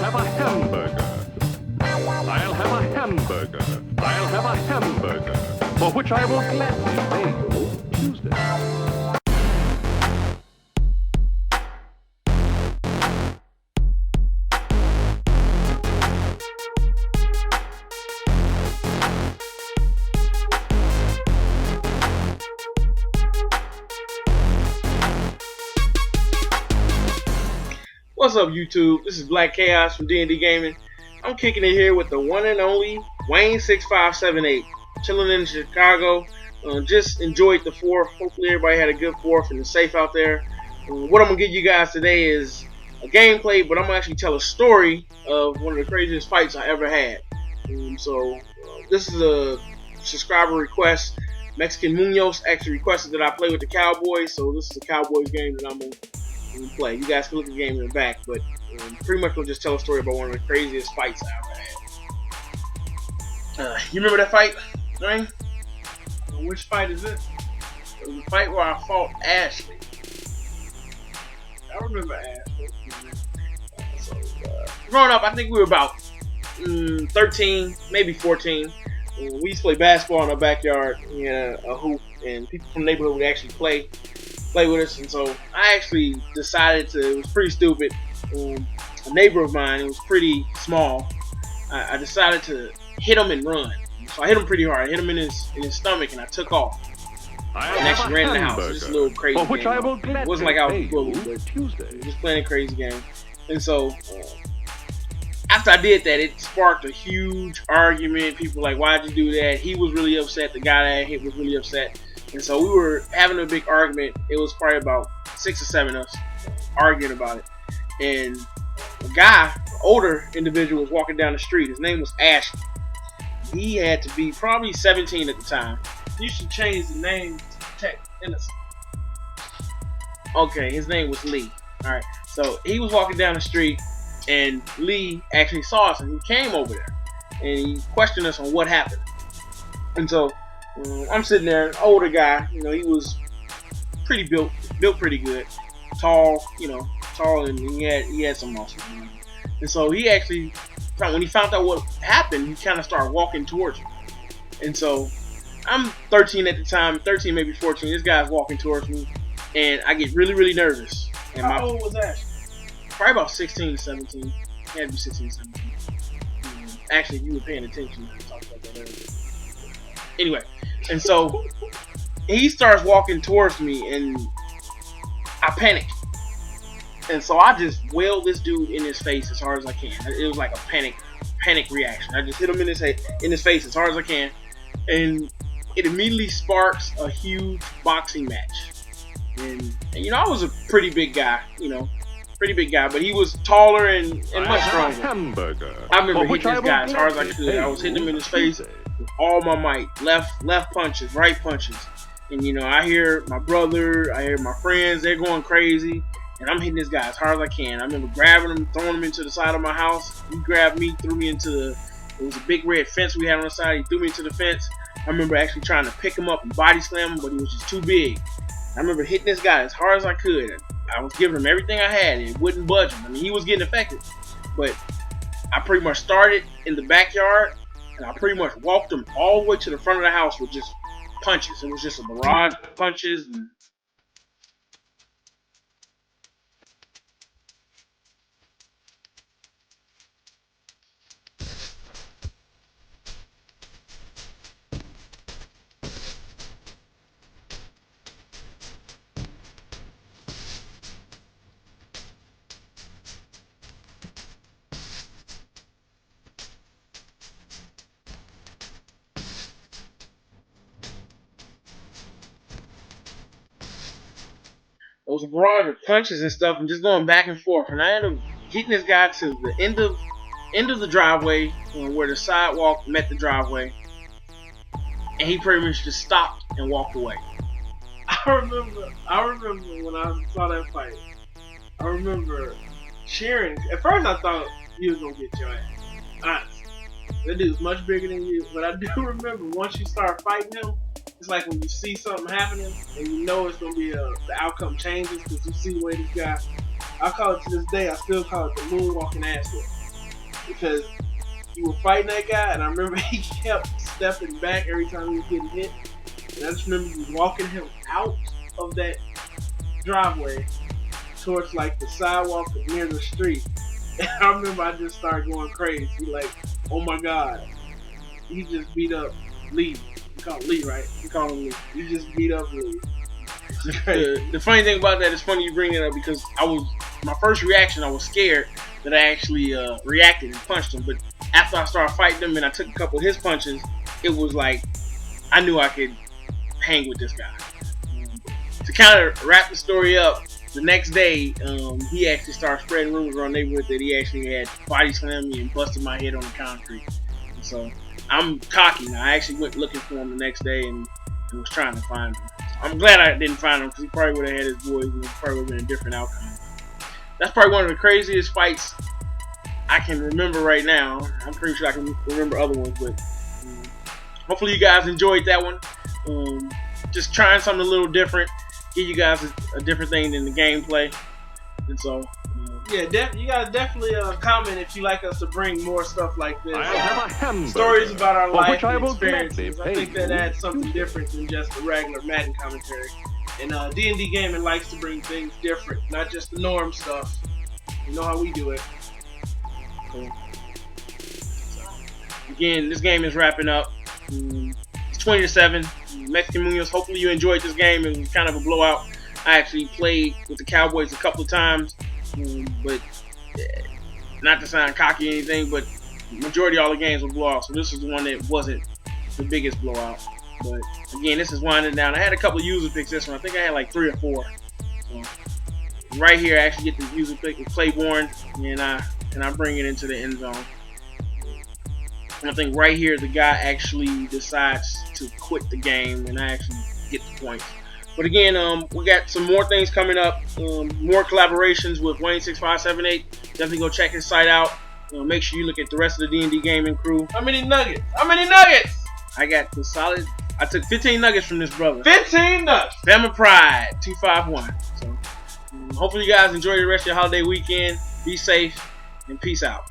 have a hamburger. I'll have a hamburger. I'll have a hamburger. For which I will gladly pay Tuesday. What's up, YouTube? This is Black Chaos from D&D Gaming. I'm kicking it here with the one and only Wayne6578, chilling in Chicago. Just enjoyed the 4th. Hopefully everybody had a good 4th and is safe out there. What I'm going to give you guys today is a gameplay, but I'm going to actually tell a story of one of the craziest fights I ever had. This is a subscriber request. Mexican Munoz actually requested that I play with the Cowboys, so this is a Cowboys game that I'm going to play. You guys can look at the game in the back, but pretty much we'll just tell a story about one of the craziest fights I ever had. You remember that fight, right? Which fight is this? It was the fight where I fought Ashley. I remember Ashley. Growing up, I think we were about 13, maybe 14. We used to play basketball in our backyard. We had a hoop, and people from the neighborhood would actually play with us, and so I actually decided to, it was pretty stupid, a neighbor of mine, it was pretty small, I decided to hit him and run. So I hit him pretty hard. I hit him in his stomach, and I took off and actually ran in the house. It was just a little crazy game. It wasn't like I was bullied, but just playing a crazy game. And so after I did that, it sparked a huge argument. People were like, why'd you do that? He was really upset. The guy that I hit was really upset. And so we were having a big argument. It was probably about 6 or 7 of us arguing about it. And a guy, an older individual, was walking down the street. His name was Ashley. He had to be probably 17 at the time. You should change the name to protect innocence. Okay, his name was Lee. Alright, so he was walking down the street, and Lee actually saw us, and he came over there. And he questioned us on what happened. And so I'm sitting there, an older guy, he was pretty built pretty good, tall, and he had some muscle. And so he actually, when he found out what happened, he kind of started walking towards me. And so I'm 13 at the time, 13 maybe 14. This guy's walking towards me, and I get really, really nervous. And how old was that? Probably about 16 to 17. He had to be 16 to 17. Actually, if you were paying attention, we talked about that earlier. Anyway, and so he starts walking towards me, and I panic. And so I just wailed this dude in his face as hard as I can. It was like a panic reaction. I just hit him in his face as hard as I can, and it immediately sparks a huge boxing match. And I was a pretty big guy, but he was taller and much stronger. I remember hitting this guy as hard as I could. I was hitting him in his face with all my might. Left punches, right punches. And I hear my brother, I hear my friends, they're going crazy. And I'm hitting this guy as hard as I can. I remember grabbing him, throwing him into the side of my house. He grabbed me, threw me into it was a big red fence we had on the side. He threw me into the fence. I remember actually trying to pick him up and body slam him, but he was just too big. I remember hitting this guy as hard as I could. I was giving him everything I had, and it wouldn't budge him. I mean, he was getting affected. But I pretty much started in the backyard, and I pretty much walked him all the way to the front of the house with just punches. It was just a barrage of punches. And it was a barrage of punches and stuff, and just going back and forth. And I ended up getting this guy to the end of the driveway, where the sidewalk met the driveway, and he pretty much just stopped and walked away. I remember when I saw that fight. I remember cheering. At first, I thought you was gonna get your ass. Honestly, that dude's much bigger than you. But I do remember once you start fighting him, it's like when you see something happening and you know it's gonna be the outcome changes because you see the way this guy. I call it to this day. I still call it the moonwalking ass whip. because you were fighting that guy, and I remember he kept stepping back every time he was getting hit. And I just remember you walking him out of that driveway towards like the sidewalk near the street. And I remember I just started going crazy. Like, oh my God, he just beat up Lee. You call him Lee, right? You call him Lee. You just beat up Lee. The funny thing about that is funny you bring it up because my first reaction, I was scared that I actually reacted and punched him. But after I started fighting him and I took a couple of his punches, it was like I knew I could hang with this guy. To kind of wrap the story up, the next day, he actually started spreading rumors around the neighborhood that he actually had body slammed me and busted my head on the concrete. And so I'm cocky now. I actually went looking for him the next day and was trying to find him. I'm glad I didn't find him because he probably would have had his boys and it probably would have been a different outcome. That's probably one of the craziest fights I can remember right now. I'm pretty sure I can remember other ones, but hopefully you guys enjoyed that one. Just trying something a little different. Give you guys a different thing than the gameplay. And so, yeah, you guys definitely comment if you like us to bring more stuff like this. Stories about our life and experiences. I think that adds something different than just the regular Madden commentary. And D&D Gaming likes to bring things different, not just the norm stuff. You know how we do it. So, again, this game is wrapping up. It's 20-7. Mexican Munoz, hopefully you enjoyed this game. It was kind of a blowout. I actually played with the Cowboys a couple of times, but not to sound cocky or anything, but the majority of all the games were blowouts. So this is the one that wasn't the biggest blowout. But again, this is winding down. I had a couple of user picks this one. I think I had like 3 or 4. So right here, I actually get the user pick with Claiborne, and I bring it into the end zone. And I think right here, the guy actually decides to quit the game, and I actually get the points. But again, we got some more things coming up, more collaborations with Wayne6578. Definitely go check his site out. Make sure you look at the rest of the D&D gaming crew. How many nuggets? How many nuggets? I got the solid. I took 15 nuggets from this brother. 15 nuggets. Bama Pride 251. So hopefully you guys enjoy the rest of your holiday weekend. Be safe and peace out.